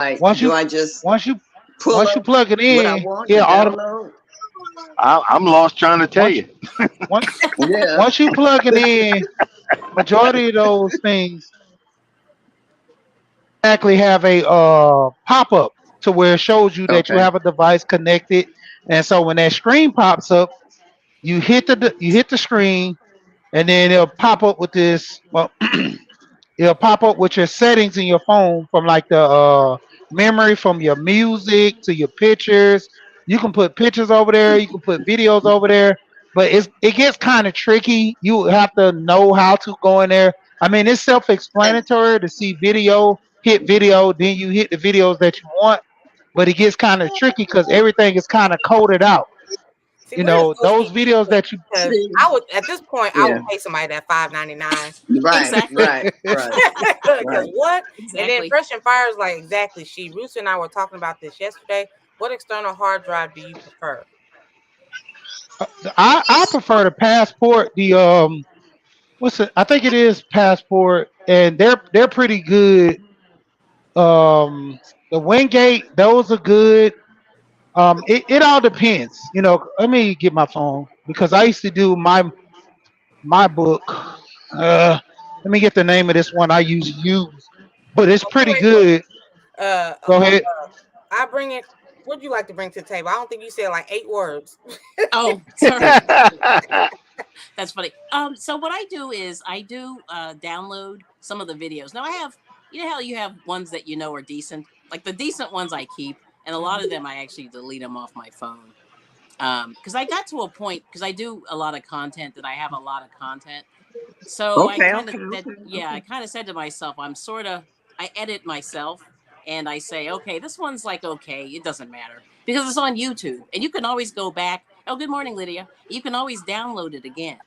Like, Once do you I just once you pull once you up plug it what I in, want to it auto download? I'm lost trying to tell once you. once Yeah. once you plug it in, majority of those things actually have a pop up to where it shows you that you Okay. have a device connected, and so when that screen pops up, you hit the screen, and then it'll pop up with this. Well, it'll pop up with your settings in your phone from like the memory from your music to your pictures. You can put pictures over there. You can put videos over there. But it gets kind of tricky. You have to know how to go in there. I mean, it's self-explanatory to see video, hit video, then you hit the videos that you want. But it gets kind of tricky because everything is kind of coded out. See, You where's know, those those people? videos that you Because See. I would at this point I Yeah. would pay somebody that $5.99. Right. Exactly. Right. Right. Because Right. what? And then Exactly. Fresh and Fire is like exactly. She Rooster and I were talking about this yesterday. What external hard drive do you prefer? I prefer the passport. The what's it? I think it is passport, and they're pretty good. The Wingate, those are good. It all depends. You know, let me get my phone because I used to do my book. Let me get the name of this one I usually use, but it's Okay, pretty wait, wait. good. Uh, Go uh, ahead. I bring it. What'd you like to bring to the table? I don't think you said like 8 words. Oh, sorry. That's funny. So what I do is I do download some of the videos. Now I have, you know how you have ones that you know are decent, like the decent ones I keep, and a lot of them I actually delete them off my phone. Because I got to a point because I do a lot of content that I have a lot of content. So I Okay. kind of Okay. that Okay. yeah, I Okay. kind of said to myself, I edit myself and I say, okay, this one's like okay, it doesn't matter because it's on YouTube and you can always go back. Oh, good morning, Lydia. You can always download it again.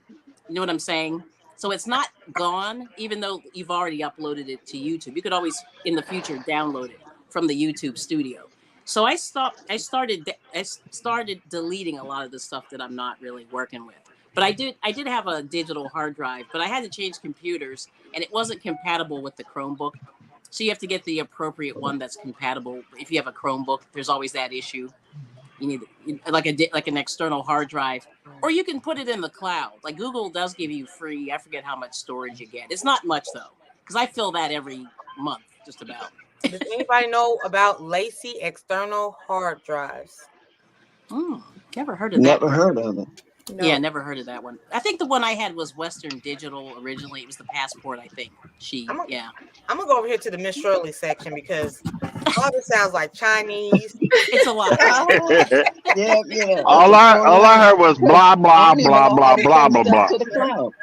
You know what I'm saying? So it's not gone, even though you've already uploaded it to YouTube. You could always in the future download it from the YouTube studio. So I stopped. I started deleting a lot of the stuff that I'm not really working with. But I did have a digital hard drive, but I had to change computers and it wasn't compatible with the Chromebook. So you have to get the appropriate one that's compatible. If you have a Chromebook, there's always that issue. You need like an external hard drive, or you can put it in the cloud. Like Google does give you free. I forget how much storage you get. It's not much though, because I fill that every month, just about. Does anybody know about Lacey external hard drives? Hmm, never heard of that Never one. heard of it. Yeah, No. never heard of that one. I think the one I had was Western Digital originally. It was the Passport, I think. I'm gonna Yeah, I'm gonna go over here to the Miss Shirley section because all this sounds like Chinese. it's a lot. Yeah. Yeah. It's all a I whole all I lot. heard was blah I blah don't even blah know how blah they blah send blah stuff blah. to the cloud.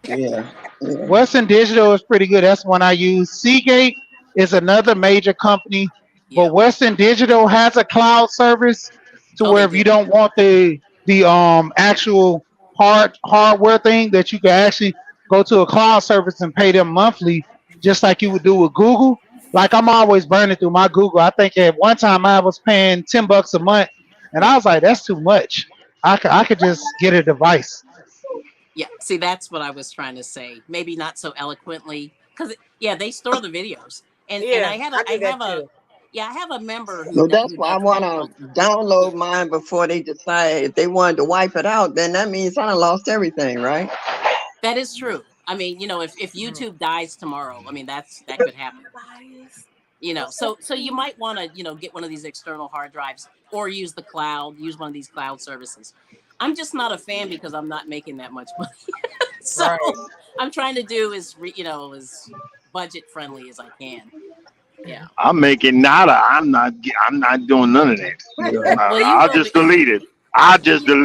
Yeah. Yeah. Western Digital is pretty good. That's one I use. Seagate is another major company, but Yeah. Western Digital has a cloud service to Oh, where they if you do. don't want the actual hardware thing, that you can actually go to a cloud service and pay them monthly, just like you would do with Google. Like I'm always burning through my Google. I think at one time I was paying $10 a month, and Yeah. I was like, that's too much. I could just get a device. Yeah. See, that's what I was trying to say. Maybe not so eloquently, because yeah, they store the videos, and Yeah, I I do that have a too. yeah, I have a member So that's who why I does want help with. to Yeah. download mine before they decide if they wanted to wipe it out. Then that means I done lost everything, right? That is true. I mean, if Mhm. YouTube dies tomorrow, I mean that could happen. Bias. What's up, So you Steve? might want to get one of these external hard drives or use the cloud, use one of these cloud services. I'm just not a fan because I'm not making that much money. So Right. I'm trying to do as budget friendly as I can. Yeah. I'm making nada. I'm not doing none of that. Yeah. Well, you I'll will just be. delete it. I just Yeah.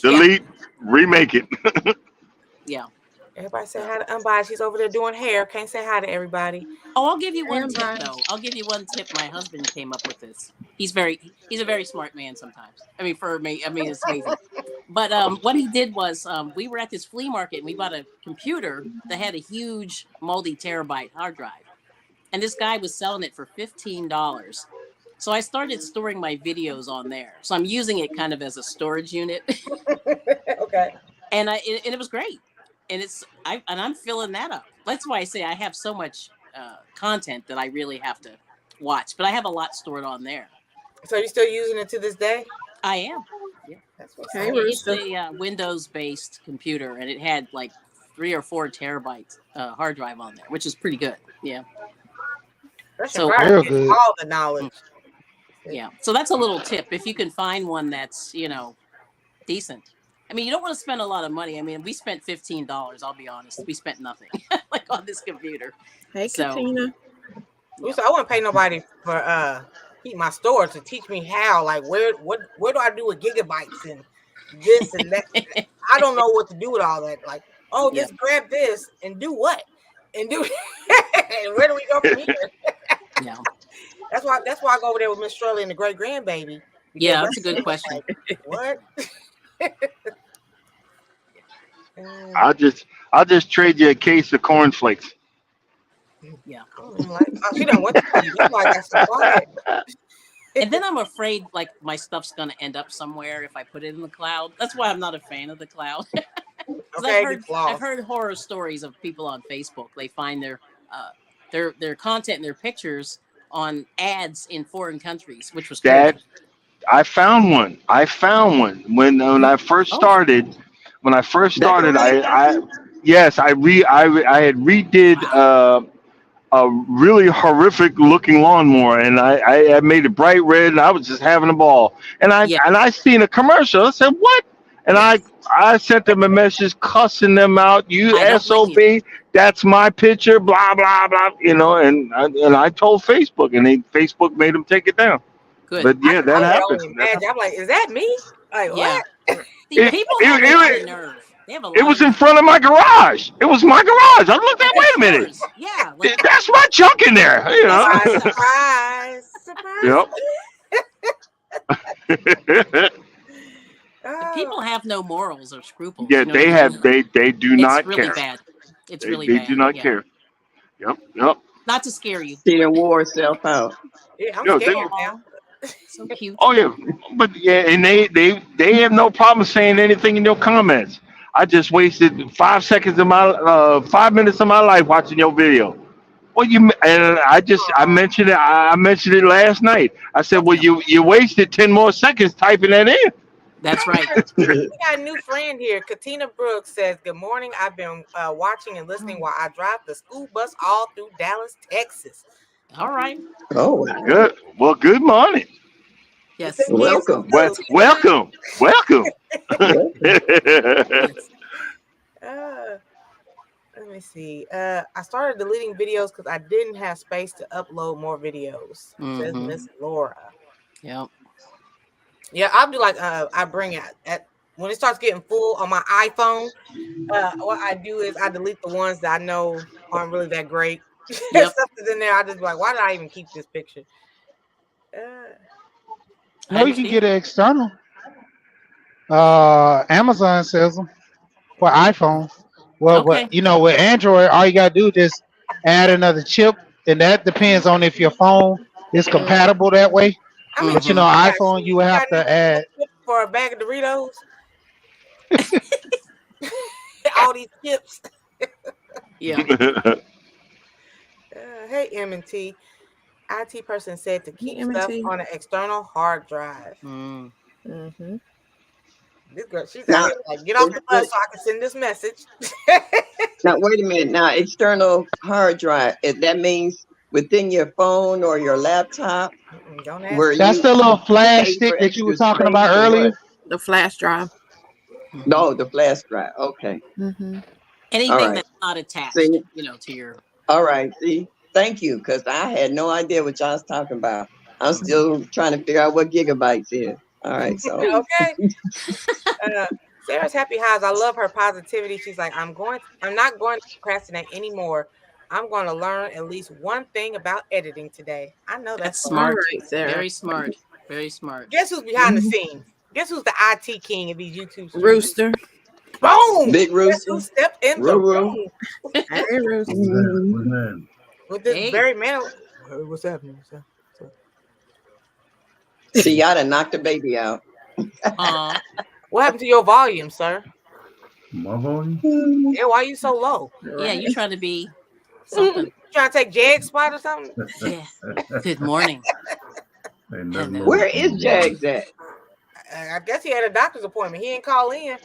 delete, remake it. Yeah. Everybody say hi to Unbiased. She's over there doing hair. Can't say hi to everybody. Oh, I'll give you one And tip by though. I'll give you one tip. My husband came up with this. He's a very smart man sometimes. I mean, for me, I mean it's amazing. But what he did was we were at this flea market and we bought a computer that had a huge multi-terabyte hard drive, and this guy was selling it for $15. So I started storing my videos on there. So I'm using it kind of as a storage unit, Okay. and it was great. And I'm filling that up. That's why I say I have so much content that I really have to watch, but I have a lot stored on there. So you're still using it to this day? I am. Yeah. That's what's Hey, up. It's Rooster. a Windows-based computer, and it had like 3 or 4 terabytes hard drive on there, which is pretty good. Yeah. That's So- Real surprising. good. All the knowledge. Yeah. So that's a little tip. If you can find one that's, decent. I mean, you don't want to spend a lot of money. I mean, we spent $15. I'll be honest. We spent nothing like on this computer. Hey, So- Katina. So I wouldn't pay nobody for keep my store to teach me how, like where do I do with gigabytes and this and that. I don't know what to do with all that. Like, oh, just grab this and do what? And do and where do we go from here? Yeah. That's why I go over there with Miss Shirley and the great grandbaby. Yeah, that's a good question. Like, what? I'll just trade you a case of cornflakes. Yeah. She done went to sleep. Like I said, why? And then I'm afraid like my stuff's gonna end up somewhere if I put it in the cloud. That's why I'm not a fan of the cloud. 'Cause Okay, I've heard horror stories of people on Facebook. They find their content and their pictures on ads in foreign countries, which was Dad, crazy. I found one. When I first started. When I first started, I had redid a really horrific looking lawnmower, and I made it bright red, and I was just having a ball. And I seen a commercial. I said, "What?" And I sent them a message cussing them out. You SOB, that's my picture, blah blah blah. And I told Facebook, and Facebook made them take it down. Good. But yeah, that happens. I'm like, is that me? Like, Yeah. what? See, people have a lot of nerve. They have a lot It was of in nerve. front of my garage. It was my garage. I looked at. Wait a minute. Yours. Yeah. Like, That's my junk in there. Surprise, surprise. Yep. Oh. people have no morals or scruples. Yeah, you know they what I have. mean? They do It's not really care. bad. It's They, really they bad. do not Yeah. care. Yep. Not to scare you. She done wore herself out. Yeah, I'm Yo, scared they- now. So cute. Oh yeah, but yeah, and they have no problem saying anything in your comments. I just wasted 5 seconds of my 5 minutes of my life watching your video. Well, I mentioned it. I mentioned it last night. I said, well, you wasted 10 more seconds typing that in. That's right. We got a new friend here. Katina Brooks says, good morning. I've been watching and listening while I drive the school bus all through Dallas, Texas. All right. Oh, wow. Good. Well, good morning. Yes. Welcome. Welcome. Let me see. I started deleting videos because I didn't have space to upload more videos. Says Mhm. Miss Laura. Yep. Yeah, I'll do like I bring it at when it starts getting full on my iPhone. What I do is I delete the ones that I know aren't really that great. Yep. Stuff is in there. I just be like, why did I even keep this picture? No, you can get it external. Amazon sells them for iPhone. Well, Okay. with Android, all you gotta do is just add another chip, and that depends on if your phone is compatible that way. I mean, But iPhone, you would have to add. for a bag of Doritos. All these chips. Yeah. Hey, M&T. IT person said to keep M&T. stuff on an external hard drive. Mm. Mm-hmm. This girl, she's Now, out here like, get off the bus so I can send this message. Now, wait a minute. Now, external hard drive, if that means within your phone or your laptop, Don't ask. where That's you the little flash pay stick for that you were extra talking space about or earlier. what? The flash drive. No, the flash drive. Okay. Mm-hmm. Anything All right. that's not attached, See? to your. All right. See, thank you, because I had no idea what y'all was talking about. I'm still trying to figure out what gigabytes is. All right. So, Okay. Sarah's happy highs. I love her positivity. She's like, I'm not going to procrastinate anymore. I'm going to learn at least one thing about editing today. I know That's fun. smart. Right, Sarah. Very smart. Very smart. Guess who's behind the scenes? Guess who's the IT king of these YouTube streams? Rooster. Boom! Big Guess Rooster. who stepped in the Roo-roo. room Hey, Rooster. with this Hey. very man? Hey, what's happening? see, y'all done knocked the baby out. What happened to your volume, sir? My volume? Yeah, why are you so low? Yeah, you trying to be Something. Trying to take Jag's spot or something? Yeah. Good morning. Ain't nothing Hello. wrong Where with is that. Jags at? I guess he had a doctor's appointment. He didn't call in.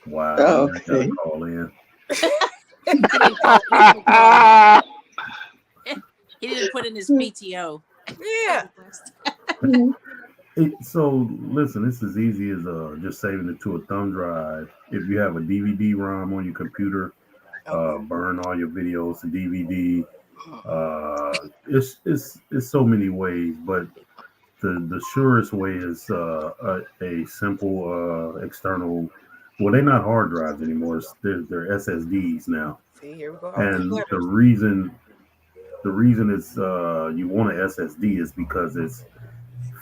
Wow, Oh, I gotta okay. call in. He didn't call he didn't put in his PTO. Yeah. So listen, this is easy as just saving it to a thumb drive. If you have a DVD-ROM on your computer, burn all your videos to DVD. It's so many ways, but the surest way is a simple external. Well, they're not hard drives anymore. They're SSDs now. See, here we go. And the reason it's you want an SSD is because it's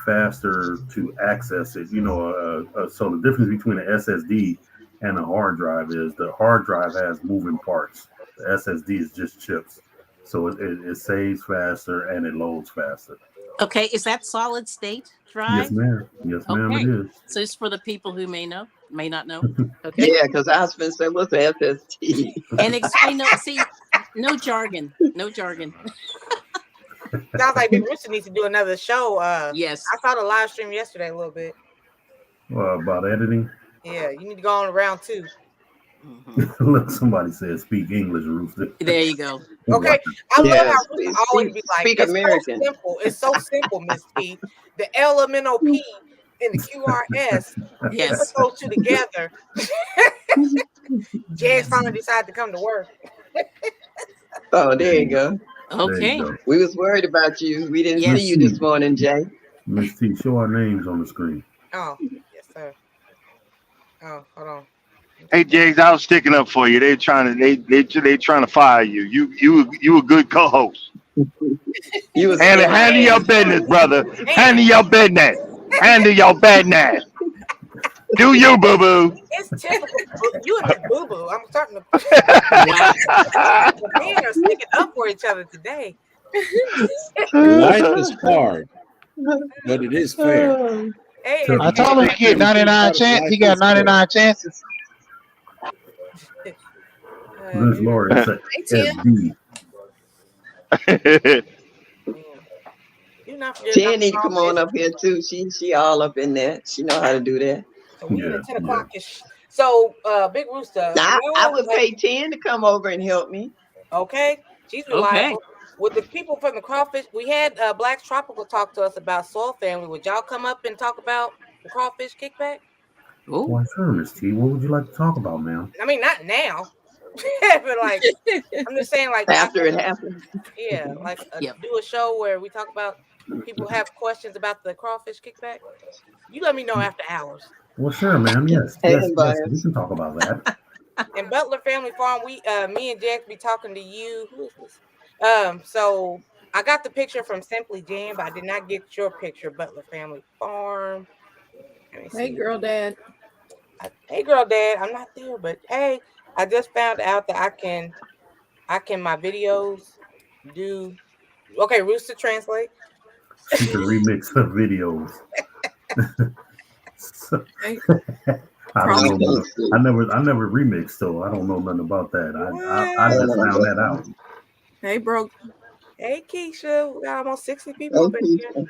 faster to access it. So the difference between an SSD and a hard drive is the hard drive has moving parts. The SSD is just chips, so it saves faster and it loads faster. Okay, is that solid state drive? Yes, ma'am. Yes, ma'am. Okay. It is. So it's for the people who may not know. Okay. Yeah, because I was going to say, what's the SST? And explain. No jargon. No jargon. Sounds like Big Rooster needs to do another show. Yes. I saw the live stream yesterday a little bit. About editing. Yeah, you need to go on around 2. Mm-hmm. Look, somebody said speak English, Rooster. There you go. Okay, I love Yeah, how Rooster always be like, speak it's American. so simple. It's so simple, Miss T. The LMNOP and the QRS. Yes. Put those two together. Jags finally decided to come to work. Oh, there you go. Okay. There you go. We was worried about you. We didn't Yes. see you this morning, Jay. Miss T, show our names on the screen. Oh, yes, sir. Oh, hold on. Hey, Jags, I was sticking up for you. They trying to fire you. You a good co-host. You was Handle your business, brother. Handle your business. Handle your business. Do you, boo boo? It's typical. You and this boo boo. I'm starting to. The men are sticking up for each other today. Life is hard, but it is fair. Hey, I told him he get 99 chances. He got 99 chances. Miss Laura, it's a Hey, SD. you not forget Jen about need to come on Crawfish. up here too. She all up in there. She know how to do that. So we Yeah, at 10 o'clock ish. So Big Rooster. Now, I would like- pay 10 to come over and help me. Okay, she's reliable. With the people from the Crawfish, we had Black's Tropical talk to us about Soul Family. Would y'all come up and talk about the Crawfish Kickback? Oh, Why, sure, Miss T. What would you like to talk about, ma'am? I mean, not now, but like, I'm just saying, like After it happens. Yeah, like Yep. do a show where we talk about people have questions about the Crawfish Kickback. You let me know after hours. Well, sure, ma'am. Yes, Hey, yes, buddy. we can talk about that. And Butler Family Farm, me and Jack be talking to you. Who is this? So I got the picture from Simply Jam, but I did not get your picture, Butler Family Farm. Let me see. Hey, girl, dad. Hey, girl, dad. I'm not there, but hey, I just found out that I can my videos do. Okay, Rooster translate. She can remix her videos. So, Hey. I don't know. I never remixed, so I don't know nothing about that. I just found that out. Hey, bro. Hey, Keisha. We got almost 60 people up in here.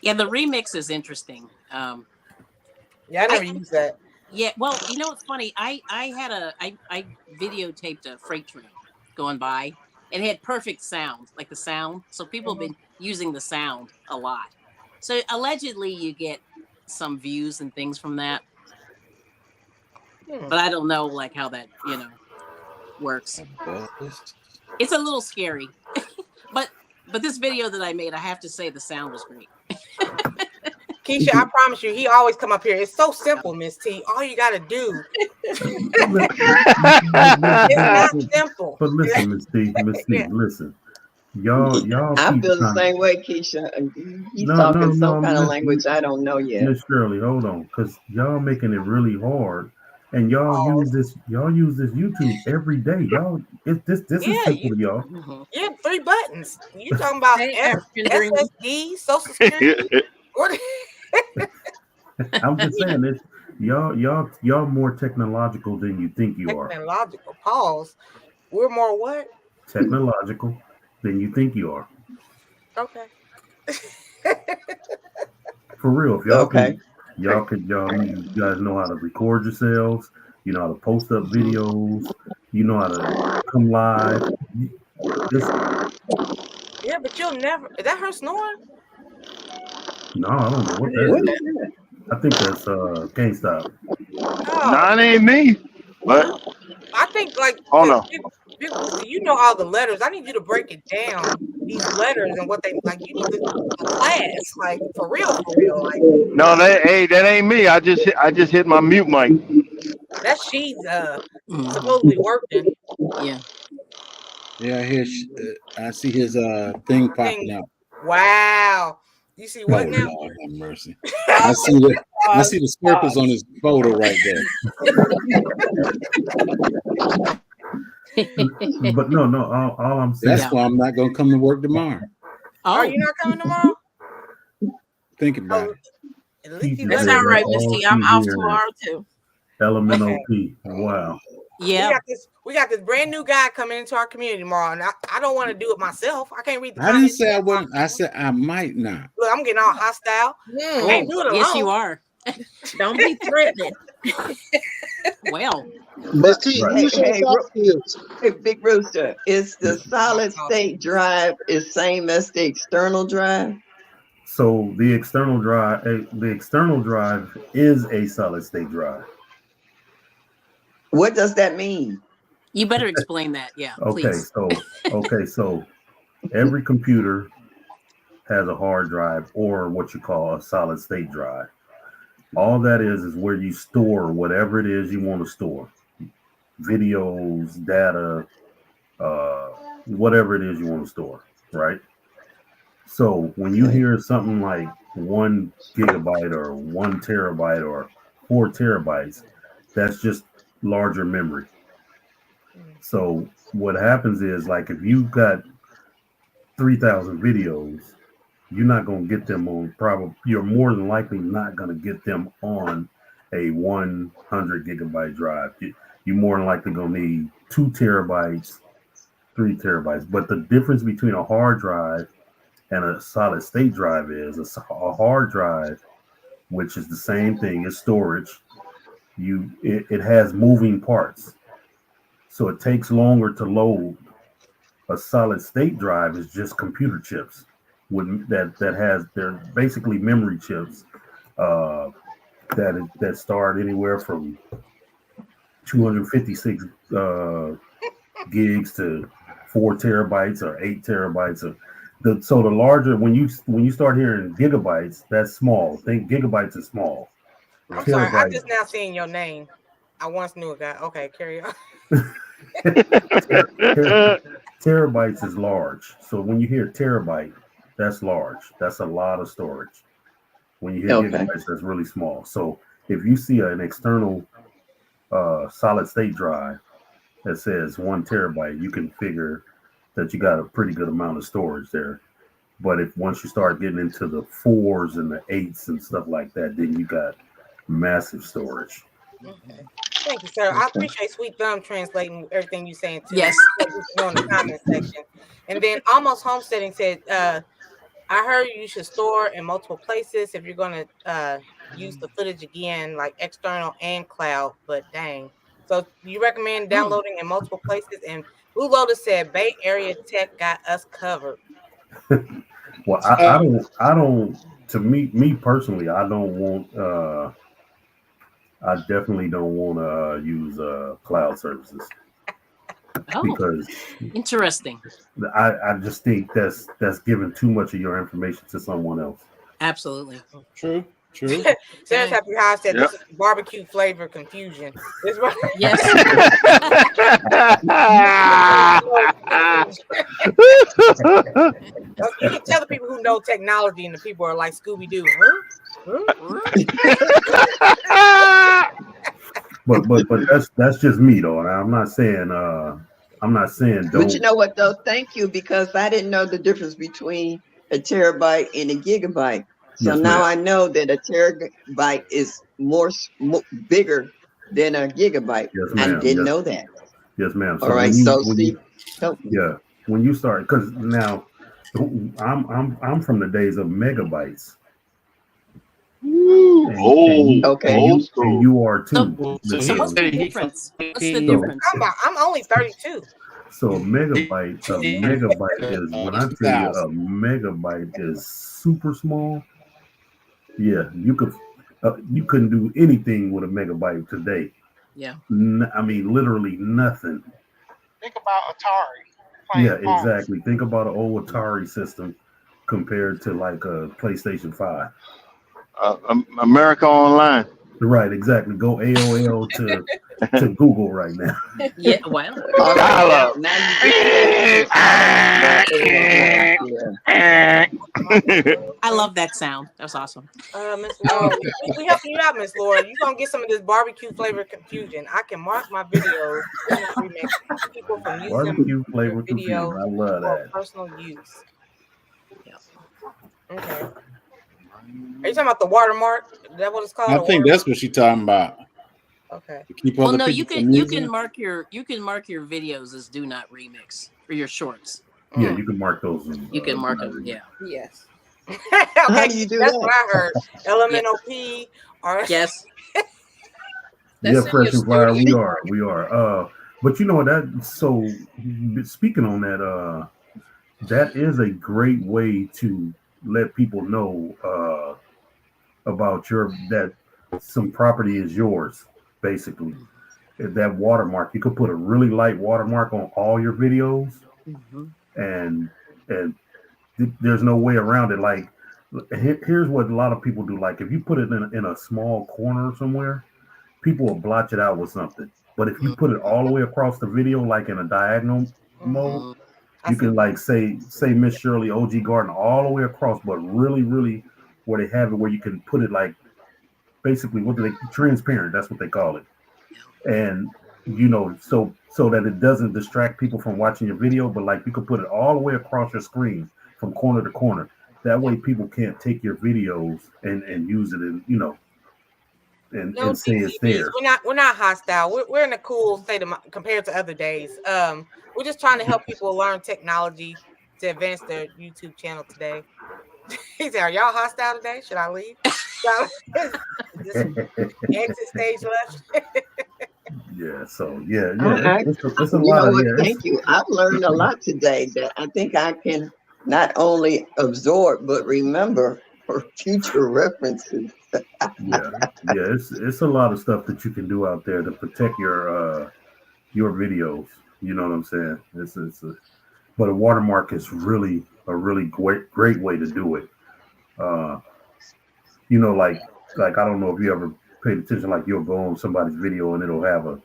yeah. The remix is interesting. Yeah, I never used that. Yeah. Well, you know what's funny? I videotaped a freight train going by. It had perfect sound, like the sound. So people have been using the sound a lot. So allegedly you get some views and things from that. But I don't know like how that, works. It's a little scary. but this video that I made, I have to say the sound was great. Keisha, I promise you, he always come up here. It's so simple, Miss T. All you gotta do. It's not simple. But listen, Miss T, listen. Y'all I keep feel the trying- same way, Keisha. He's No, talking no, some no, kind of Miss- language I don't know yet. Miss Shirley, hold on, because y'all making it really hard, and y'all use this YouTube every day. This is Yeah, simple, y'all. You have 3 buttons. You talking about Hey, African Dream. SSD, Social Security? What? I'm just saying Y'all more technological than you think you are. Technological. Pause. We're more what? Technological than you think you are. Okay. For real. If y'all Okay. you guys know how to record yourselves. You know how to post up videos. You know how to come live. This Yeah, but you'll never. Is that her snoring? no, I don't know what What is that What is. is that? I think that's GameStop. Oh, Nah, it ain't me. But I think like oh because no. Big Booster, you know all the letters. I need you to break it down. These letters and what they like. You need to a class, like for real, for real. Like No, that ain't me. I just hit my mute mic. that she's Mhm. supposedly working. Yeah. Yeah, I see his thing popping Thing. out. Wow. You see Oh what now? Lord have mercy. I see the circles on his photo right there. But no, all I'm saying. That's why I'm not gonna come to work tomorrow. Are Oh, you not coming tomorrow? Think about Oh, it. at least he Keisha That's said let all you right, that's know. all Misty. I'm she off hears. tomorrow too. LMNOP. Oh, Wow. yeah. We got this brand new guy coming into our community tomorrow, and I don't want to do it myself. I can't read the I didn't comments. say I wouldn't. I said I might not. Look, I'm getting all hostile. I can't do it alone. Yes, you are. Don't be threatening. Well, Miss T, who Right. you Hey, should have talked to? hey, Big Rooster, is the My solid fault. state drive is same as the external drive? So the external drive is a solid state drive. What does that mean? you better explain that. Yeah, Okay, please. so every computer has a hard drive or what you call a solid state drive. All that is where you store whatever it is you want to store. Videos, data, whatever it is you want to store, right? So when you Okay. hear something like 1 gigabyte or 1 terabyte or 4 terabytes, that's just larger memory. So what happens is like if you've got 3,000 videos, you're not going to get them on you're more than likely not going to get them on a 100 gigabyte drive. You're more than likely going to need 2 terabytes, 3 terabytes. But the difference between a hard drive and a solid state drive is a hard drive, which is the same thing as storage. It has moving parts, so it takes longer to load. A solid state drive is just computer chips they're basically memory chips that start anywhere from 256 gigs to 4 terabytes or 8 terabytes. So the larger when you start hearing gigabytes, that's small. Think gigabytes is small. I'm sorry. I Terabyte just now seeing your name. I once knew a guy. Okay, carry on. terabytes is large. So when you hear terabyte, that's large. That's a lot of storage. When you hear Okay. gigabytes, that's really small. So if you see an external solid state drive that says 1 terabyte, you can figure that you got a pretty good amount of storage there. But if once you start getting into the 4s and the 8s and stuff like that, then you got massive storage. Okay. Thank you, sir. I appreciate Sweet Thumb translating everything you're saying too. Yes. You know, in the comment section. And then Almost Homesteading said, I heard you should store in multiple places if you're going to use the footage again, like external and cloud. But dang. So you recommend downloading in multiple places? And Blue Lotus said Bay Area Tech got us covered. Well, I don't. To me personally, I don't want. I definitely don't want to use cloud services Oh, because interesting. I just think that's giving too much of your information to someone else. Absolutely. True. Sarah's Happy House said Yep. this is barbecue flavor confusion. This right. Yes. You can tell the people who know technology and the people are like Scooby Doo. But that's just me though, and I'm not saying don't. But you know what though? Thank you, because I didn't know the difference between a terabyte and a gigabyte. So Yes, now ma'am. I know that a terabyte is bigger than a gigabyte. Yes, I ma'am. didn't Yes, know that. yes, ma'am. All So right, so see, help me. yeah, when you start, because now I'm from the days of megabytes, Ooh, Okay. old and school. you are So, too, So Miss so he what's Shirley. the said he from difference? What's the So difference? I'm only 32. so a megabyte is, when I tell you 2000. a megabyte is super small. Yeah, you couldn't do anything with a megabyte today. Yeah. I mean, literally nothing. Think about Atari Yeah, playing Pong. exactly. Think about an old Atari system compared to like a PlayStation 5. America Online. Right, exactly. Go AOL to Google right now. Yeah. Well, All right, Dial now you just made me I love that sound. That's awesome. Miss Laura, we helping you out, Miss Laura. You gonna get some of this barbecue flavor confusion. I can mark my videos. Do not remix people from using Barbecue your flavor confusion. video I love for that. personal use. Yeah. Okay. Are you talking about the watermark? Is that what it's called? I A think watermark? that's what she's talking about. Okay. To keep Well, other no, people you from using can it. mark your videos as do not remix for your shorts. Yeah, you can mark those. You can mark them. Yeah. Yes. How Okay, do you do that's that? what I heard. LMNOP or Yes. Yeah, That's in Fresh your and Fire, studio. we are. But you know that. So speaking on that, that is a great way to let people know about that some property is yours, basically. That watermark, you could put a really light watermark on all your videos, Mm-hmm. and there's no way around it. Like, here's what a lot of people do. Like, if you put it in a small corner somewhere, people will blotch it out with something. But if you put it all the way across the video, like in a diagonal mode, you can like say Miss Shirley OG Garden all the way across, but really where they have it where you can put it like basically what do they transparent, that's what they call it. And so that it doesn't distract people from watching your video, but like you can put it all the way across your screen from corner to corner. That way people can't take your videos and use it and no and say it's DTVs. there. We're not hostile. We're in a cool state of mind compared to other days. We're just trying to help people learn technology to advance their YouTube channel today. He said, "Are y'all hostile today? Should I leave? Just exit stage left." Yeah, so yeah, it's a You lot know of what? Thank you. I've learned a lot today that I think I can not only absorb but remember for future references. yeah, it's a lot of stuff that you can do out there to protect your videos. You know what I'm saying? But a watermark is really a really great way to do it. Like I don't know if you ever paid attention. Like you'll go on somebody's video and it'll have a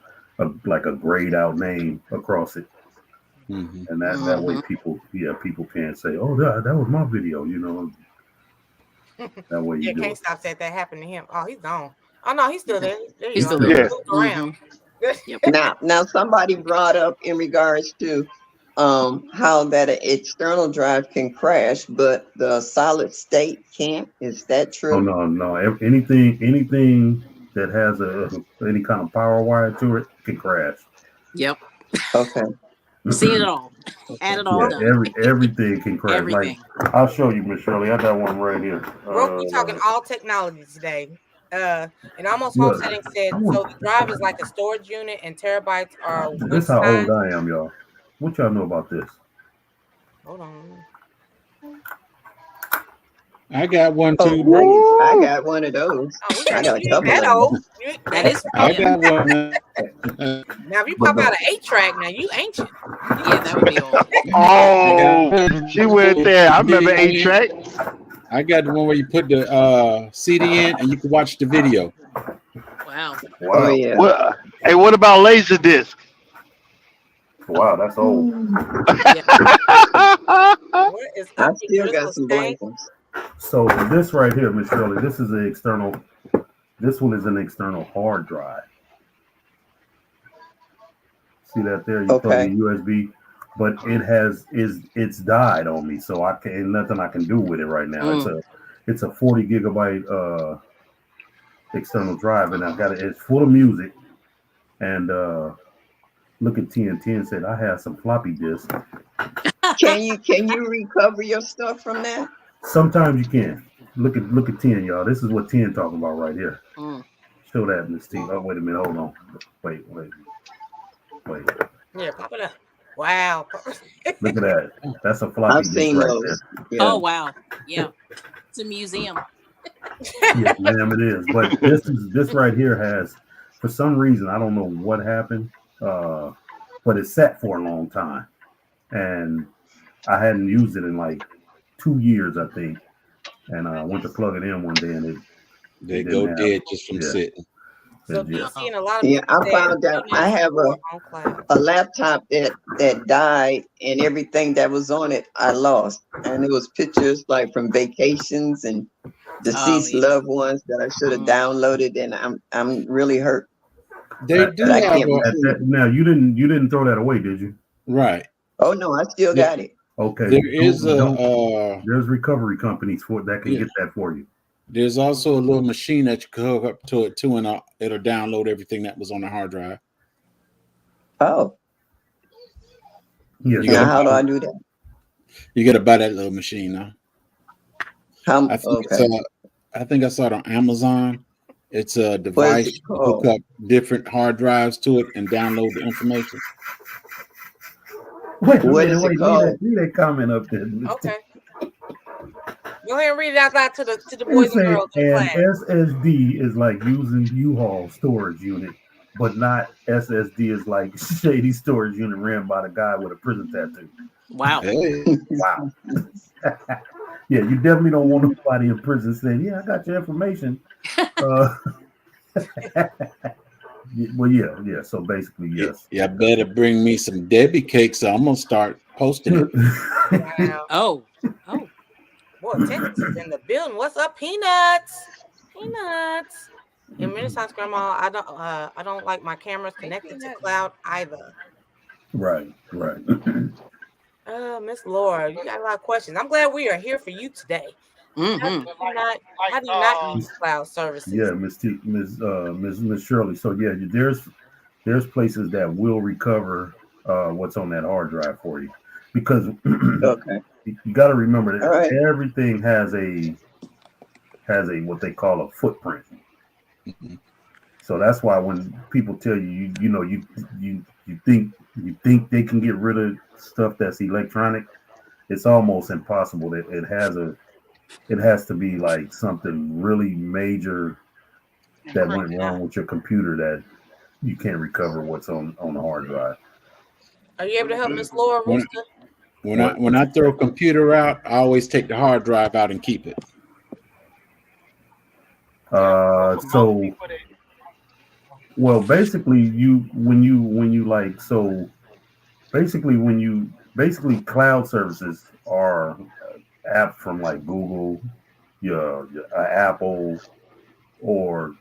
grayed out name across it, Mm-hmm. and that way people can't say, oh, that was my video. That way you do Can't it. stop said that happened to him. Oh, he's gone. Oh no, he's still there. There He's you still go. there. Moved around. Now somebody brought up in regards to how that an external drive can crash, but the solid state can't. Is that true? Oh no! Anything that has any kind of power wire to it can crash. Yep. Okay. Seen it all. Had it all Yeah, done. everything can crash. Everything. Like I'll show you, Miss Shirley. I got one right here. We're talking all technology today. And almost Look, homesteading said so the drive is like a storage unit and terabytes are This how old I am, y'all. What y'all know about this? Hold on. I got one Oh, too. nice. I got one of those. Oh, I got a you couple that of old. them. That is. I Yeah, got one. Now if you pop out an 8-track, now you ancient. yeah, that would be old. Oh, she went there. I remember 8-track. I got the one where you put the CD in and you can watch the video. Wow. Oh yeah. Hey, what about Laserdisc? Wow, that's old. Where is I Auntie still got Crystal some Stank? So blankets. this right here, Miss Shirley, this is an external. This one is an external hard drive. See that there? You plug Okay. the USB, but it's died on me, so I can't nothing I can do with it right now. It's a 40 gigabyte external drive, and I got it. It's full of music. And look at TNT said, I have some floppy disks. Can you recover your stuff from that? Sometimes you can. Look at 10, y'all. This is what 10 talking about right here. Show that, Miss T. Oh, wait a minute. Hold on. Wait. Yeah, pop it up. Wow. Look at that. That's a floppy I've disk seen right those. there. Yeah. Oh wow. Yeah. It's a museum. Yeah, ma'am, it is. But this right here has, for some reason, I don't know what happened, but it sat for a long time, and I hadn't used it in like 2 years, I think. And I went to plug it in one day, and They didn't go have- dead just from sitting. So yeah. DC and a lot of Yeah, people I say found out I have on cloud. a laptop that died, and everything that was on it I lost, and it was pictures like from vacations and deceased yeah. loved ones that I should have downloaded, and I'm really hurt. They do But I have can't a, retrieve it. Now you didn't throw that away, did you? right. Oh no, I still got it. Okay. There is there's recovery companies that can Yeah. get that for you. there's also a little machine that you can hook up to it too, and it'll download everything that was on the hard drive. Oh, Yeah. You now gotta- how do I do that? You got to buy that little machine now. I think I saw it on Amazon. It's a device it you hook called? up different hard drives to it and download the information. Wait, What is it leave called? that comment up there. Okay. Go ahead and read it out loud to the It boys and said, girls in and class. SSD is like using U-Haul storage unit, but not SSD is like shady storage unit ran by the guy with a prison tattoo. Wow. Hey, Wow. Yeah, you definitely don't want nobody in prison saying, "Yeah, I got your information." Well, yeah. So basically, yes. you better bring me some Debbie cakes. I'm gonna start posting it. Wow. Oh. Boy, Texas is in the building. What's up, Peanuts? Peanuts. In Renaissance Grandma, I don't like my cameras connected to cloud either. Right. Miss Laura, you got a lot of questions. I'm glad we are here for you today. How do you not use cloud services? Yeah, Miss Shirley. So yeah, there's places that will recover what's on that hard drive for you, because Okay. you got to remember that All right. everything has a what they call a footprint. So that's why when people tell you you think they can get rid of stuff that's electronic, it's almost impossible. It has to be like something really major that went wrong with your computer that you can't recover what's on the hard drive. Are you able to help Miss Laura Rooster? When I throw a computer out, I always take the hard drive out and keep it. Well, basically, basically cloud services are apps from like Google, your Apple, or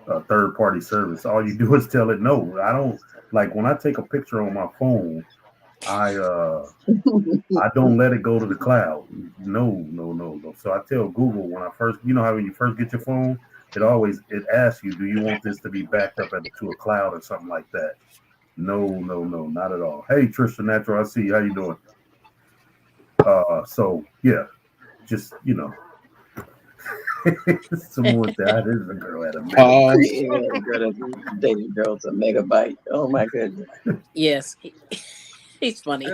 a third party service. All you do is tell it no. I don't like when I take a picture on my phone. I don't let it go to the cloud. No. So I tell Google when I first, how when you first get your phone, it asks you, do you want this to be backed up to a cloud or something like that? No, not at all. Hey, Trisha Natural, I see you. How you doing? So yeah, just someone said this is a girl at a megabyte. Dating girls a megabyte. Oh my goodness. Yes. He's funny.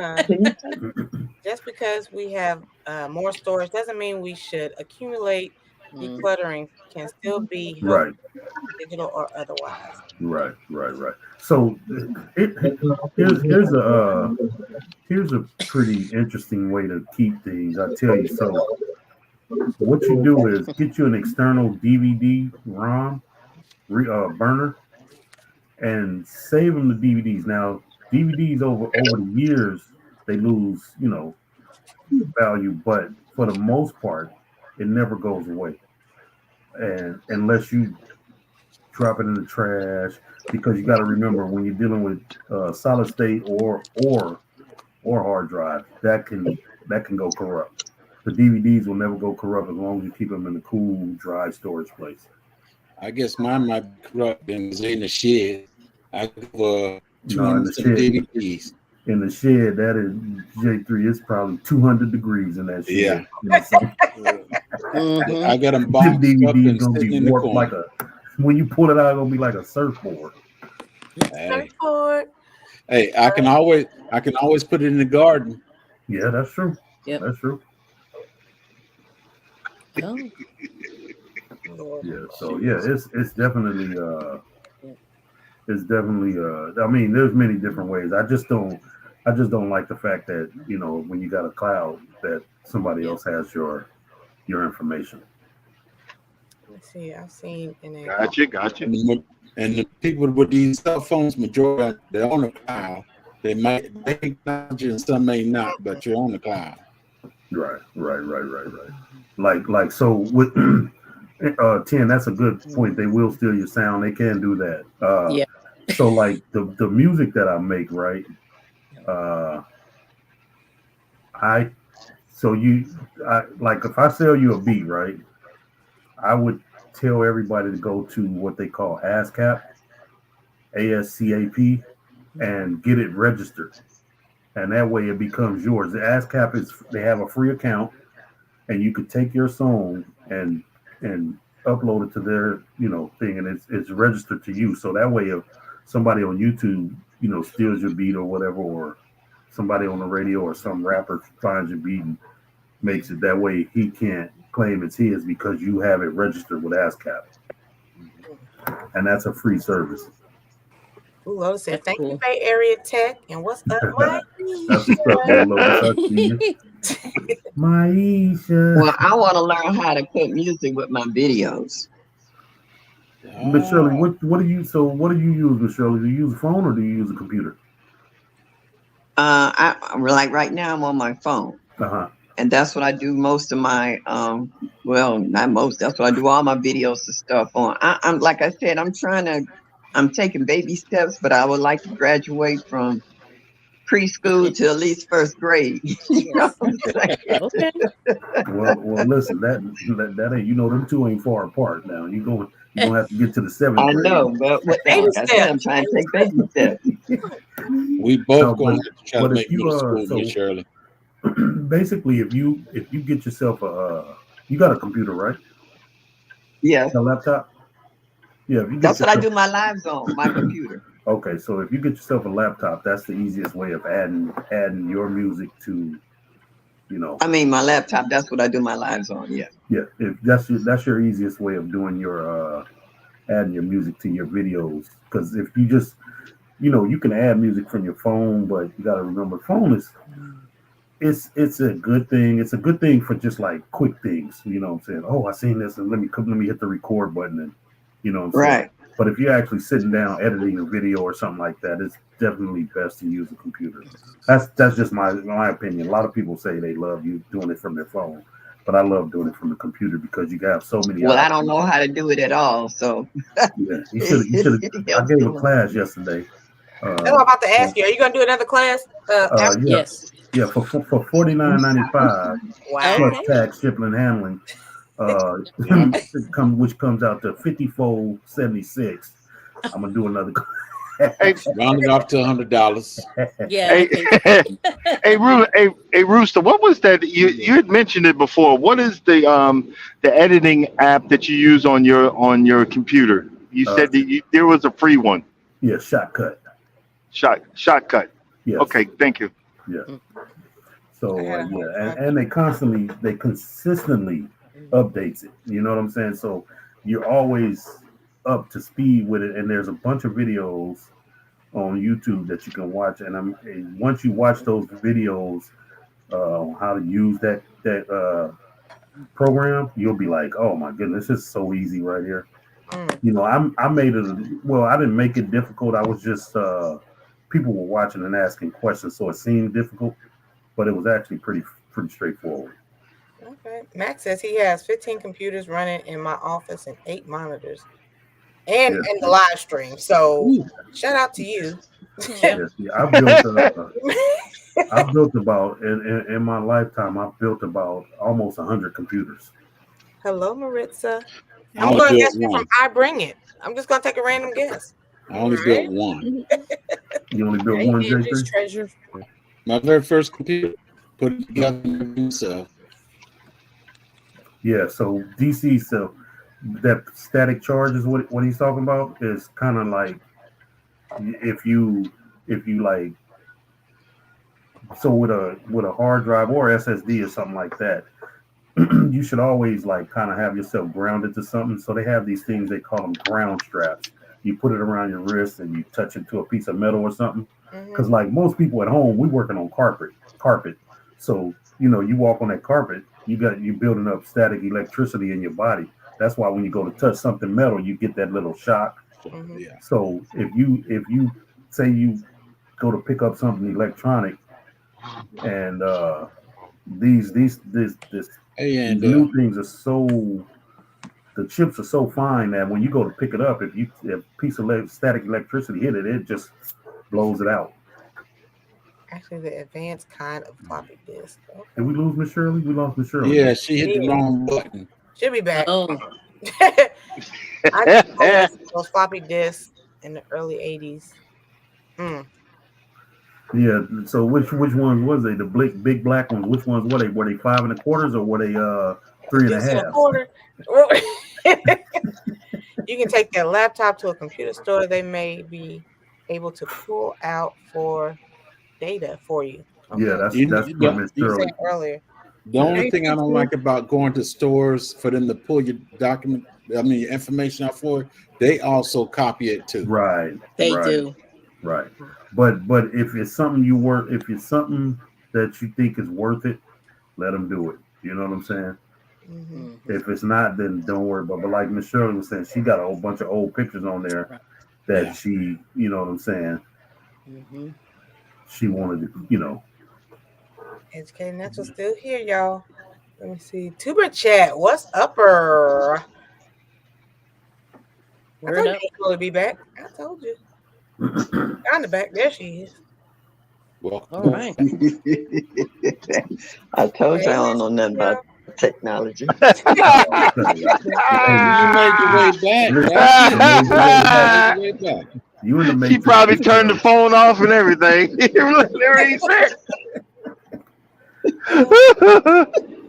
Just because we have more storage doesn't mean we should accumulate. Decluttering can still be right, digital or otherwise. Right. So here's a pretty interesting way to keep things. I tell you. So what you do is get you an external DVD ROM burner and save them the DVDs. Now DVDs over the years they lose value, but for the most part it never goes away, and unless you drop it in the trash, because you got to remember when you're dealing with solid state or hard drive, that can go corrupt. The DVDs will never go corrupt as long as you keep them in a cool, dry storage place. I guess mine might be corrupt and was in the shed. I go No, in the 200 some shed. DVDs. In the shed, that is J3. It's probably 200 degrees in that shed. Yeah. You know, so I got them them boxed up DVDs and gonna sitting be in the warped corner. like a. When you pull it out, it's gonna be like a surfboard. Hey. Surfboard. Hey, I can always put it in the garden. Yeah, that's true. Yep. That's true. Oh. Yeah. So yeah, it's definitely I mean, there's many different ways. I just don't like the fact that, you know, when you got a cloud that somebody else has your information. Let's see. I've seen in a Gotcha. And the people with these cell phones, majority they're on the cloud. They acknowledge you and some may not, but you're on the cloud. Right. Like so with 10, that's a good point. They will steal your sound. They can do that. Yeah. So like the music that I make, right? Like if I sell you a beat, right? I would tell everybody to go to what they call ASCAP, ASCAP, and get it registered. And that way it becomes yours. The ASCAP they have a free account, and you could take your song and upload it to their, you know, thing, and it's registered to you. So that way if somebody on YouTube, you know, steals your beat or whatever, or somebody on the radio or some rapper finds your beat and makes it, that way he can't claim it's his because you have it registered with ASCAP. And that's a free service. Ooh, Lola said, That's thank cool. you, Bay Area Tech. And what's up, Mike? That's what's up, man, Lotus. I see you. Maisha. Well, I want to learn how to put music with my videos. Miss Shirley, what do you use, Miss Shirley? Do you use a phone or do you use a computer? I like right now I'm on my phone. Uh-huh. And that's what I do most of my well, not most, that's what I do all my videos and stuff on. I'm like I said, I'm taking baby steps, but I would like to graduate from preschool to at least first grade. You know what I'm saying? Okay. Well, listen, that ain't, you know, them two ain't far apart now. You're gonna have to get to the 7th I grade. know, but like I said, I'm trying to take baby steps. We both going to try to make middle school, so Miss Shirley. basically, if you get yourself you got a computer, right? Yeah. A laptop? Yeah, if you get That's what I yourself- do my lives on, my computer. Okay, so if you get yourself a laptop, that's the easiest way of adding your music to, you know. I mean, my laptop, that's what I do my lives on, yeah. Yeah, if that's your easiest way of doing your adding your music to your videos. Because if you just, you know, you can add music from your phone, but you got to remember, phone is it's a good thing. It's a good thing for just like quick things. You know what I'm saying? Oh, I seen this, and let me hit the record button, and you know what I'm saying? Right. But if you're actually sitting down editing a video or something like that, it's definitely best to use a computer. That's just my opinion. A lot of people say they love you doing it from their phone, but I love doing it from the computer because you have so many. Well, I don't know how to do it at all, so. Yeah, you should. I gave a class yesterday. That's what I'm about to ask you. Are you going to do another class? Yeah. Yes. Yeah, for $49.95 Wow. plus tax, shipping, and handling, which comes out to $54.76. I'm gonna do another. Round it off to $100. Yeah. Hey, Rooster, what was that? You had mentioned it before. What is the editing app that you use on your computer? You said that there was a free one. Yeah, Shotcut. Shotcut. Yes. Okay, thank you. Yeah. So and they consistently updates it. You know what I'm saying? So you're always up to speed with it, and there's a bunch of videos on YouTube that you can watch. And once you watch those videos on how to use that program, you'll be like, oh my goodness, this is so easy right here. You know, I made it. Well, I didn't make it difficult. I was just people were watching and asking questions, so it seemed difficult, but it was actually pretty straightforward. Okay. Max says he has 15 computers running in my office and 8 monitors, and the live stream. So shout out to you. Yes, I built about in my lifetime. I've built about almost 100 computers. Hello, Maritza. I I'm only going to built guess you from one. I Bring It. I'm just going to take a random guess. I only built one. You only built Hey, one, Andrew's JT? treasure. My very first computer. Put it together myself. Yeah. So DC, so that static charge is what he's talking about. Is kind of like if you like, so with a hard drive or SSD or something like that, you should always like kind of have yourself grounded to something. So they have these things, they call them ground straps. You put it around your wrist and you touch it to a piece of metal or something. Because like most people at home, we working on carpet. So you walk on that carpet, you building up static electricity in your body. That's why when you go to touch something metal, you get that little shock. Yeah. So if you say you go to pick up something electronic, and these Hey, and new things are so, the chips are so fine that when you go to pick it up, if a piece of static electricity hit it, it just blows it out. Actually, the advanced kind of floppy disk. Okay. Did we lose Miss Shirley? We lost Miss Shirley. yeah, she hit the wrong button. Should be back. Oh, I just those floppy disks in the early 80s. Yeah. So which ones was they? The big black ones. Which ones were they? Were they 5 1/4s or were they 3 1/2? You can take that laptop to a computer store. They may be able to pull out for data for you. Okay. Yeah, that's You what Miss You Shirley. said earlier. The only thing I don't like about going to stores for them to pull your your information out for it, they also copy it too. Right. They right, do. Right. But if it's something if it's something that you think is worth it, let them do it. You know what I'm saying? Mm-hmm. If it's not, then don't worry about it. But like Miss Shirley was saying, she got a whole bunch of old pictures on there that she, you know what I'm saying? Mm-hmm. She wanted to, Educating Natural still here, y'all. Let me see. Tuber chat, what's upper? word I up. told you she'll be back. I told you. On the back, there she is. Well, All right. I told you I don't know nothing about technology. you made your way back. That's it. You made your way back. You in the She probably turned the phone off and everything.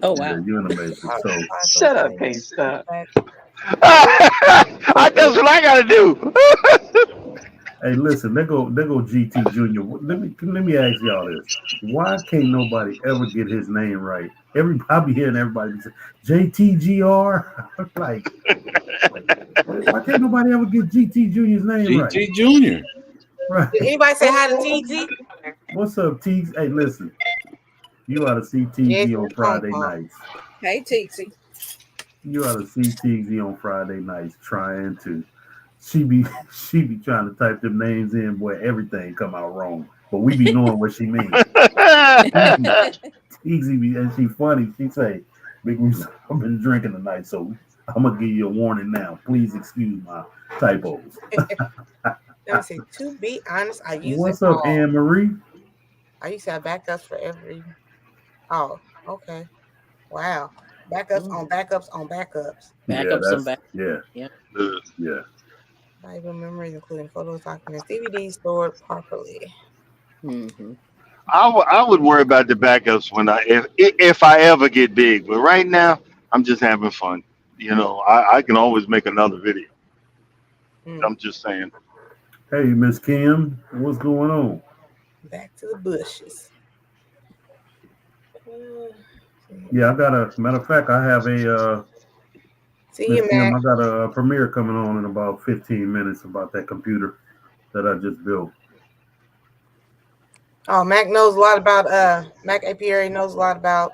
Oh wow. Yeah, you in the matrix. So Shut up, can't stop. That's what I gotta do. hey, listen, there go GT Junior. Let me ask y'all this: why can't nobody ever get his name right? I be hearing everybody say JTGR. like, why can't nobody ever get GT Junior's name right? GT Junior. Right. Did anybody say hi to TT? What's up, T? Hey, listen, you ought to see TG on Friday nights. Hey, Tixie. You ought to see TG on Friday nights trying to. She be trying to type them names in, boy, everything come out wrong. But we be knowing what she means. Easy be, and she funny. She say, "Big Moose, I've been drinking tonight, so I'm gonna give you a warning now. Please excuse my typos." Let me see. To be honest, I use What's it up, all. Anne Marie? I used to have backups for every. Oh, okay. Wow. Backups on backups on backups. Backups and back. Yeah. Valuable memories, including photos, documents, DVDs stored properly. Mm-hmm. I would worry about the backups when if I ever get big, but right now I'm just having fun. I can always make another video. I'm just saying. Hey, Miss Kim, what's going on? Back to the bushes. Yeah, I got matter of fact, I have a See Miss you, Kim, Mac. I got a premiere coming on in about 15 minutes about that computer that I just built. Oh, Mac knows a lot about Mac Apiary knows a lot about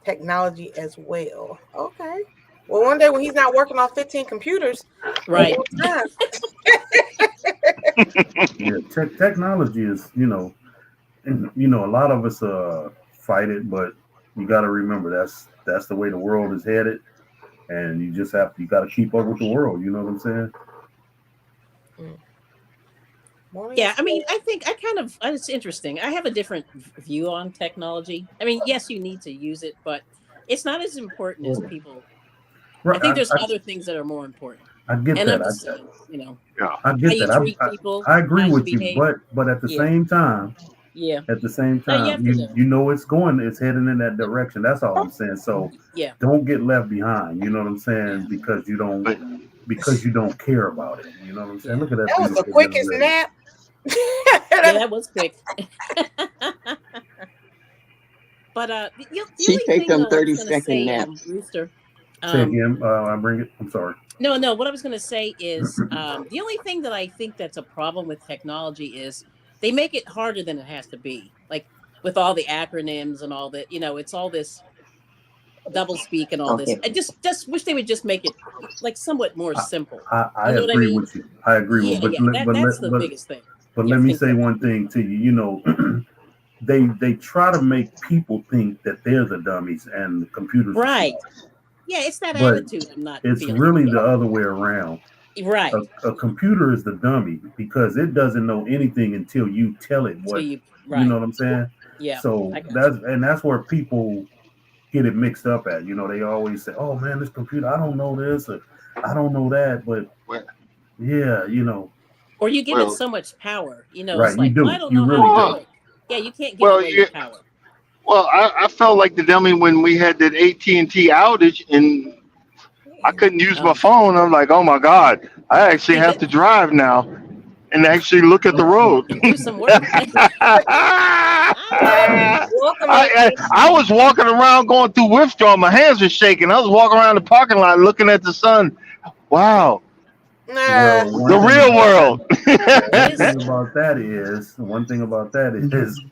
technology as well. Okay. Well, one day when he's not working on 15 computers, Right. Yeah, technology is, and a lot of us fight it, but you got to remember that's the way the world is headed, and you got to keep up with the world. You know what I'm saying? Yeah, I mean, I think it's interesting. I have a different view on technology. I mean, yes, you need to use it, but it's not as important as people I think there's other things that are more important. I get And that. I'm just saying, Yeah. I how get you that. treat people, I agree how you with you, behave. but at the Yeah. same time, Yeah. at the same No, you time, have to know. you know it's heading in that direction. That's all I'm saying. So Yeah. don't get left behind. You know what I'm saying? Because you don't care about it. You know what I'm saying? Yeah. Look at that. That was the beautiful quickest young lady. nap. Yeah, that was quick. But the She only take thing them though I was 30 gonna second say, naps. Rooster. Say again. I bring it. I'm sorry. No. What I was gonna say is the only thing that I think that's a problem with technology is they make it harder than it has to be. Like with all the acronyms and all that, it's all this double speak and all this. Okay. I just wish they would just make it like somewhat more simple. I You know what I agree mean? with you. I agree Yeah, with. yeah. That's the biggest thing. But Yeah, let me think say that. one thing to you. You know, they try to make people think that they're the dummies and the computers are Right. smart. Yeah, it's that But attitude I'm not it's feeling. really the other way around. Right. A computer is the dummy because it doesn't know anything until you tell it So what. you You know what I'm saying? Yeah. So I got you. that's where people get it mixed up at. You know, they always say, "Oh man, this computer, I don't know this, or I don't know that," but yeah, you know. Or you give it so much power, Right, it's like, you do. I don't You know really how to do. do it. Yeah, you can't give Well, away your power. Well, I felt like the dummy when we had that AT&T outage and I couldn't use my phone. I'm like, oh my God, I actually have to drive now and actually look at the road. Do some work. I was walking around going through withdrawal. My hands were shaking. I was walking around the parking lot looking at the sun. Wow. Well, The real world. One thing about that is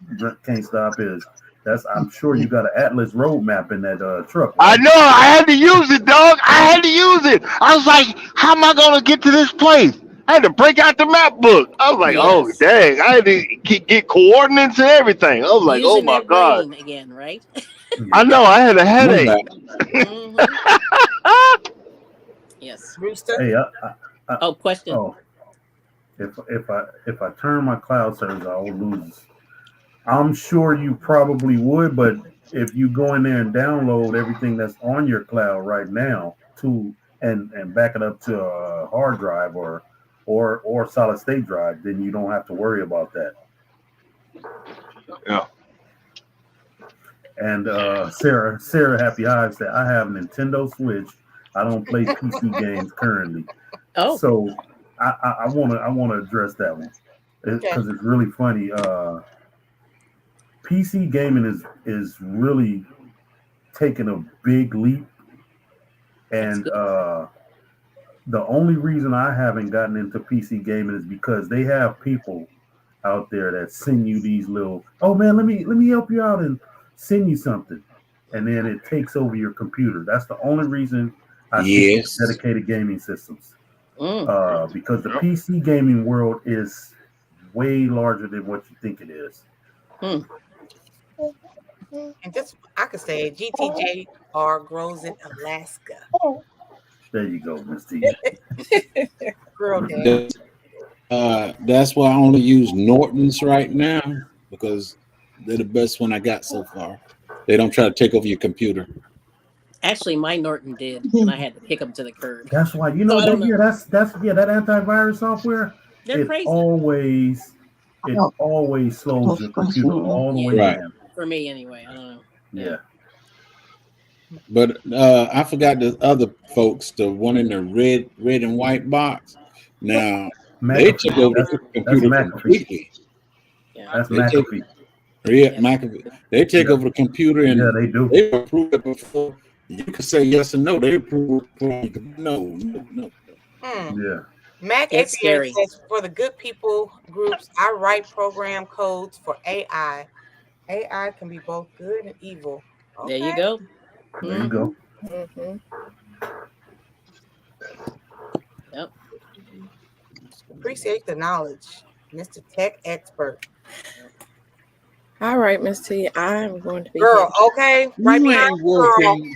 can't stop is that's I'm sure you got an Atlas road map in that truck. Right? I know. I had to use it, dog. I had to use it. I was like, how am I going to get to this place? I had to break out the map book. I was like, oh, dang. I had to get coordinates and everything. I was like, Using oh, my that God. brain again, right? I know. I had a headache. Yes. Rooster. Hey, question. Oh, if I turn my cloud service, I will lose. I'm sure you probably would, but if you go in there and download everything that's on your cloud right now and back it up to a hard drive or solid state drive, then you don't have to worry about that. Yeah. And Sarah Happy Hive said, I have a Nintendo Switch. I don't play PC games currently. Oh. So I wanna address that one because it's really funny. PC gaming is really taking a big leap, and the only reason I haven't gotten into PC gaming is because they have people out there that send you these little, oh man, let me help you out and send you something, and then it takes over your computer. That's the only reason I see dedicated gaming systems. Because the PC gaming world is way larger than what you think it is. And just I could say GTJR grows in Alaska. There you go, Miss T. Girl, Dad. That's why I only use Norton's right now because they're the best one I got so far. They don't try to take over your computer. Actually, my Norton did, and I had to kick them to the curb. That's why that antivirus software. They're crazy. It always slows your computer all the way down. For me, anyway. I don't know. Yeah. But I forgot the other folks, the one in the red and white box. Now they took over the computer completely. That's McAfee. McAfee. They take over the computer and they do. They approve it before you can say yes or no. They approve it. No. Yeah. Mac APA says for the good people groups, I write program codes for AI. AI can be both good and evil. Okay. There you go. There you go. Mm-hmm. Yep. Appreciate the knowledge, Mr. Tech Expert. All right, Miss T, I'm going to be girl. Okay, right behind girl. I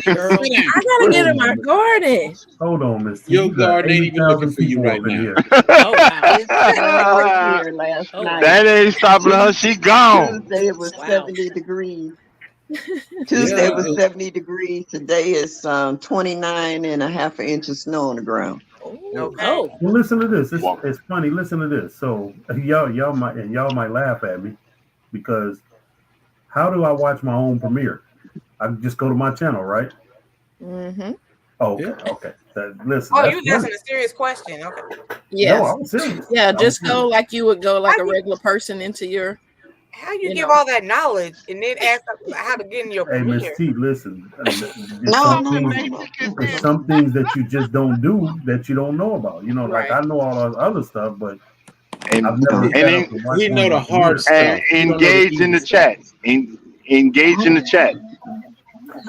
gotta get in my garden. Hold on, Miss T. Your garden ain't even looking for you right now. Oh wow! That ain't stopping her. She gone. Tuesday it was 70 degrees. Tuesday Yeah. was 70 degrees. Today is 29 and a half an inch of snow on the ground. Okay. Oh, Well, listen to this. Wow. It's funny. Listen to this. So y'all might laugh at me because how do I watch my own premiere? I just go to my channel, right? Mm-hmm. Oh, okay, Yeah. okay. Listen. Oh, that's you asking funny. a serious question? Okay. Yes. No, I was serious. Yeah, I was just go serious. like you would go like a regular person into your, How you you give know. all that knowledge and then ask how to get in your Hey, Miss premiere? T, listen. There's No, some no, things. no, no. There's some things that you just don't do that you don't know about. You know, like Right. I know all the other stuff, but And I've never and sat en- up and watched We one know of the my hard premieres. and stuff. We don't know the engage in easy the chat. Engage in the chat.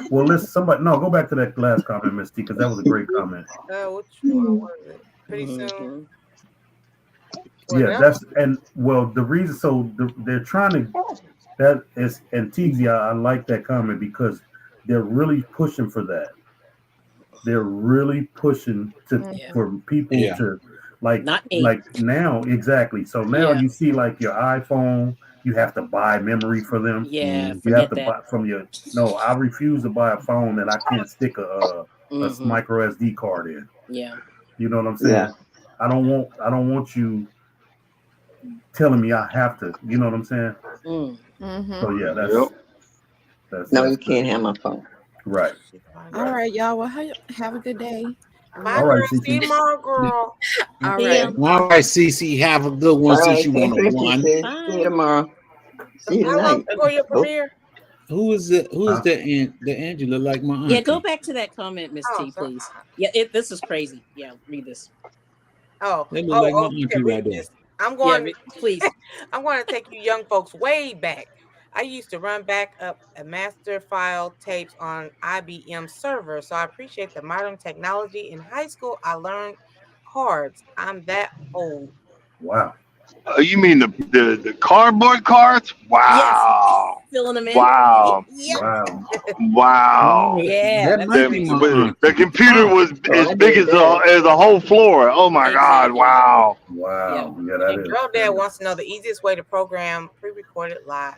Well, listen, somebody, no, go back to that last comment, Miss T, because that was a great comment. Which one was it? Pretty soon. Mhm. Well, Yeah, that's the reason. So they're trying to that is and TZ, I like that comment because they're really pushing for that. They're really pushing Yeah. for people Yeah. to like not me. now exactly. So now Yeah. you see like your iPhone, you have to buy memory for them. Yeah, You have forget to that. buy from your. No, I refuse to buy a phone that I can't stick a Mhm. micro SD card in. Yeah. You know what I'm saying? Yeah. I don't want you telling me I have to. You know what I'm saying? Mm. Mm-hmm. So yeah, Yep. No, that's you can't have my phone. right. All right, y'all. Well, have a good day. Bye, All girl. right, See you CC. tomorrow, girl. All See right. ya. All right, Cece, have a good one All since right, you want to one. see Bye. you tomorrow. See you How long tonight. before your Oh, premiere? Who is it? Who is Huh? the Angela like my auntie? Yeah, go back to that comment, Miss Oh, T, sorry. please. Yeah, this is crazy. Yeah, read this. They look like my Okay. auntie Read right there. this. I'm Yeah, going. please. I'm going to take you young folks way back. I used to run back up a master file tapes on IBM server, so I appreciate the modern technology. In high school, I learned cards. I'm that old. Wow. You mean the cardboard cards? Yes, Wow. filling them in. Wow. Yep. Wow. Wow. Yeah, That that's might crazy. be my auntie. The computer was Oh, as I big did as that. a whole floor. Oh my God! Exactly. Wow. Wow. Yeah, that And is. Girl Dad wants to know the easiest way to program pre-recorded lives.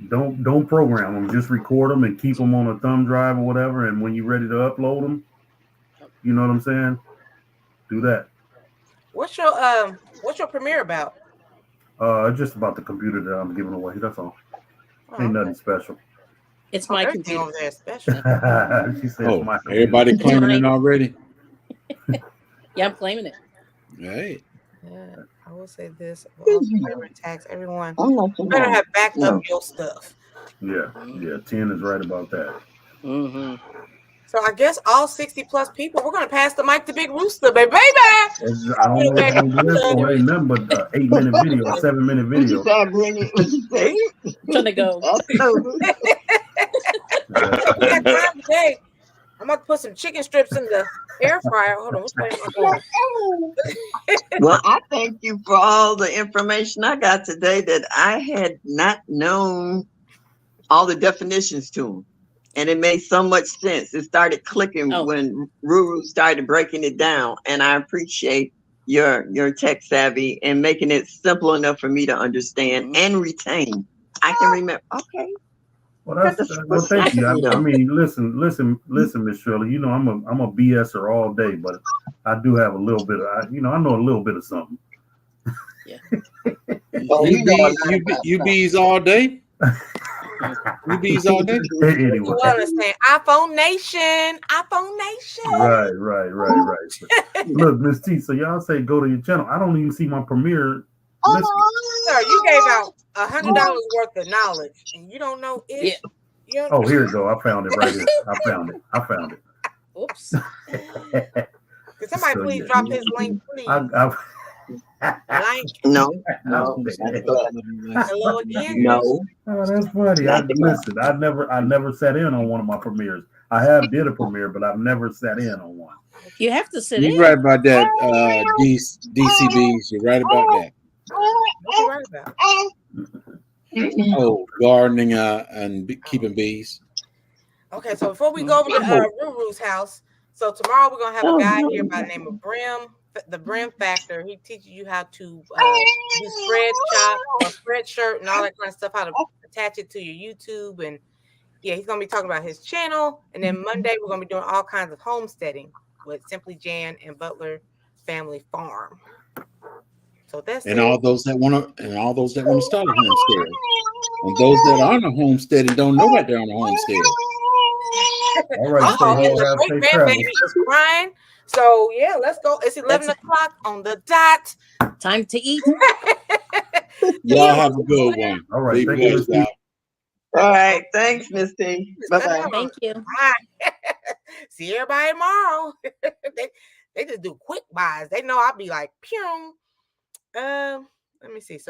Don't program them. Just record them and keep them on a thumb drive or whatever. And when you're ready to upload them, you know what I'm saying? Do that. What's your premiere about? Just about the computer that I'm giving away. That's all. Oh, Ain't okay. nothing special. It's my Everything computer. over there is special. She says Oh, my computer. everybody claiming it already? Yeah, I'm claiming it. Hey. Yeah, I will say this. Well, tax everyone. I'm not You better have backed No. up your stuff. Yeah, 10 is right about that. Mm-hmm. So I guess all 60 plus people, we're gonna pass the mic to Big Rooster, baby. I don't know if I'm gonna do this for ain't nothing but 8-minute video, 7-minute video. Trying to go. We got time today. I'm about to put some chicken strips in the air fryer. Hold on, what's going on? Well, I thank you for all the information I got today that I had not known all the definitions to them. And it made so much sense. It started clicking when Ruru started breaking it down. And I appreciate your tech savvy and making it simple enough for me to understand and retain. I can remember. Okay. Well, thank you. I mean, listen, Miss Shirley. You know, I'm a BSer all day, but I do have a little bit of, I know a little bit of something. Yeah. You bees all day. You bees all day. Anyway. You understand? iPhone Nation. Right. Look, Miss T. So y'all say go to your channel. I don't even see my premiere. Sir, you gave out $100 worth of knowledge, and you don't know it. Yeah. Oh, here you go. I found it right here. I found it. Oops. Can somebody please drop his link, please? No. Hello again. No. Oh, that's funny. Listen, I never sat in on one of my premieres. I have did a premiere, but I've never sat in on one. You have to sit in. You're right about that, DCBs. You're right about that. What you right about? Oh, gardening and keeping bees. Okay, so before we go over to Ruru's house, so tomorrow we're gonna have a guy here by the name of the Brim Factor. He teaches you how to do spread shot or spread shirt and all that kind of stuff, how to attach it to your YouTube and Yeah, he's gonna be talking about his channel, and then Monday we're gonna be doing all kinds of homesteading with Simply Jan and Butler Family Farm. So that's and all those that want to start a homestead, and those that are on a homestead and don't know that they're on a homestead. All right, oh, and so the have great safe grandbaby travels. is crying. So yeah, let's go. It's 11 o'clock on the dot. Time to eat. Y'all have a good one. All right, Be thank you, blessed, Miss T. y'all. All right. Thanks, Miss T. Bye-bye. Thank you. Bye. See everybody tomorrow. they just do quick buys. They know I'll be like, pew. Let me see. So